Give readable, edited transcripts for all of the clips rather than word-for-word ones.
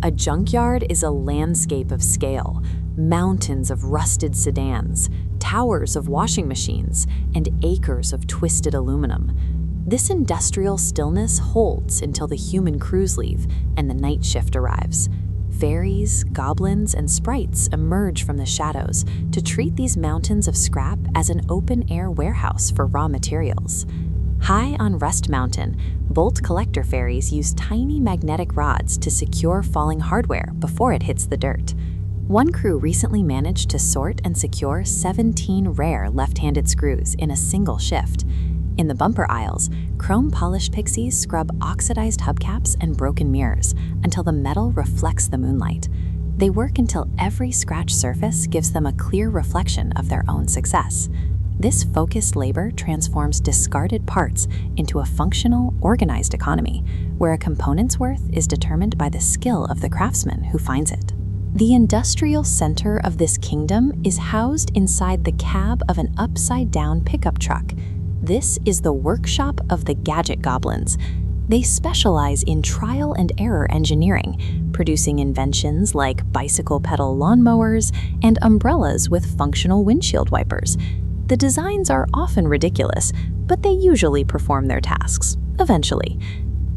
A junkyard is a landscape of scale, mountains of rusted sedans, towers of washing machines, and acres of twisted aluminum. This industrial stillness holds until the human crews leave and the night shift arrives. Fairies, goblins, and sprites emerge from the shadows to treat these mountains of scrap as an open-air warehouse for raw materials. High on Rust Mountain, bolt collector fairies use tiny magnetic rods to secure falling hardware before it hits the dirt. One crew recently managed to sort and secure 17 rare left-handed screws in a single shift. In the bumper aisles, chrome-polished pixies scrub oxidized hubcaps and broken mirrors until the metal reflects the moonlight. They work until every scratched surface gives them a clear reflection of their own success. This focused labor transforms discarded parts into a functional, organized economy, where a component's worth is determined by the skill of the craftsman who finds it. The industrial center of this kingdom is housed inside the cab of an upside-down pickup truck. This is the workshop of the gadget goblins. They specialize in trial and error engineering, producing inventions like bicycle pedal lawnmowers and umbrellas with functional windshield wipers. The designs are often ridiculous, but they usually perform their tasks, eventually.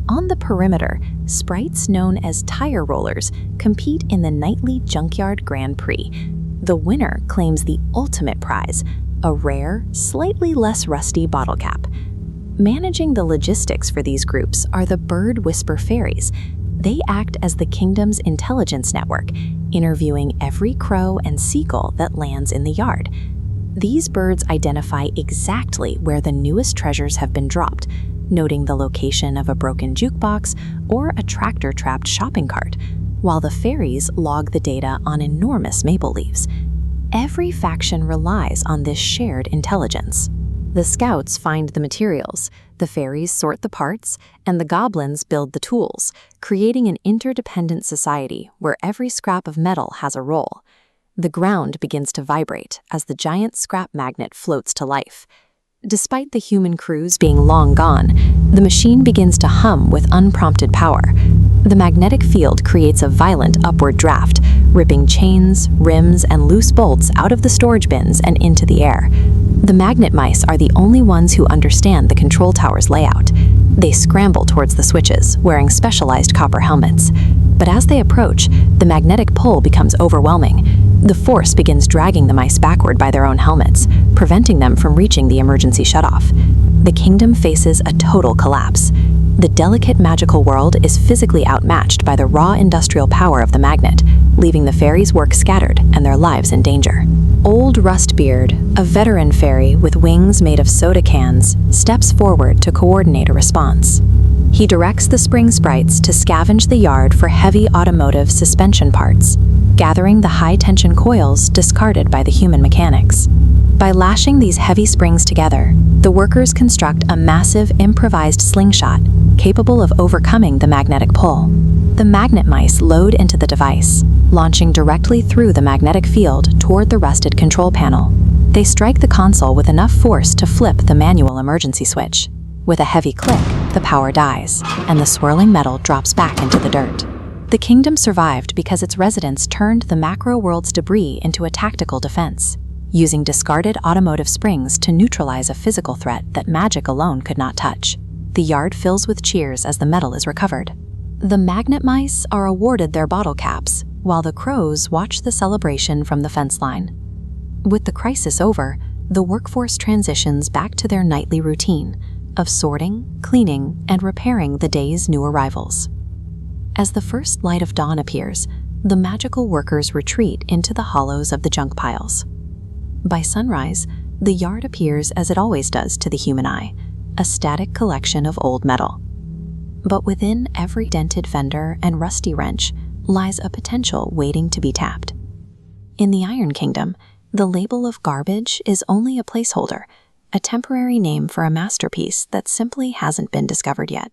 On the perimeter, sprites known as tire rollers compete in the nightly Junkyard Grand Prix. The winner claims the ultimate prize, a rare, slightly less rusty bottle cap. Managing the logistics for these groups are the Bird Whisper Fairies. They act as the kingdom's intelligence network, interviewing every crow and seagull that lands in the yard. These birds identify exactly where the newest treasures have been dropped, noting the location of a broken jukebox or a tractor-trapped shopping cart, while the fairies log the data on enormous maple leaves. Every faction relies on this shared intelligence. The scouts find the materials, the fairies sort the parts, and the goblins build the tools, creating an interdependent society where every scrap of metal has a role. The ground begins to vibrate as the giant scrap magnet floats to life. Despite the human crews being long gone, the machine begins to hum with unprompted power. The magnetic field creates a violent upward draft, ripping chains, rims, and loose bolts out of the storage bins and into the air. The magnet mice are the only ones who understand the control tower's layout. They scramble towards the switches, wearing specialized copper helmets. But as they approach, the magnetic pull becomes overwhelming. The force begins dragging the mice backward by their own helmets, preventing them from reaching the emergency shutoff. The kingdom faces a total collapse. The delicate magical world is physically outmatched by the raw industrial power of the magnet, leaving the fairies' work scattered and their lives in danger. Old Rustbeard, a veteran fairy with wings made of soda cans, steps forward to coordinate a response. He directs the spring sprites to scavenge the yard for heavy automotive suspension parts, gathering the high-tension coils discarded by the human mechanics. By lashing these heavy springs together, the workers construct a massive improvised slingshot capable of overcoming the magnetic pull. The magnet mice load into the device, launching directly through the magnetic field toward the rusted control panel. They strike the console with enough force to flip the manual emergency switch. With a heavy click, the power dies, and the swirling metal drops back into the dirt. The kingdom survived because its residents turned the macro world's debris into a tactical defense, using discarded automotive springs to neutralize a physical threat that magic alone could not touch. The yard fills with cheers as the metal is recovered. The magnet mice are awarded their bottle caps, while the crows watch the celebration from the fence line. With the crisis over, the workforce transitions back to their nightly routine of sorting, cleaning, and repairing the day's new arrivals. As the first light of dawn appears, the magical workers retreat into the hollows of the junk piles. By sunrise, the yard appears as it always does to the human eye, a static collection of old metal. But within every dented fender and rusty wrench lies a potential waiting to be tapped. In the Iron Kingdom, the label of garbage is only a placeholder, a temporary name for a masterpiece that simply hasn't been discovered yet.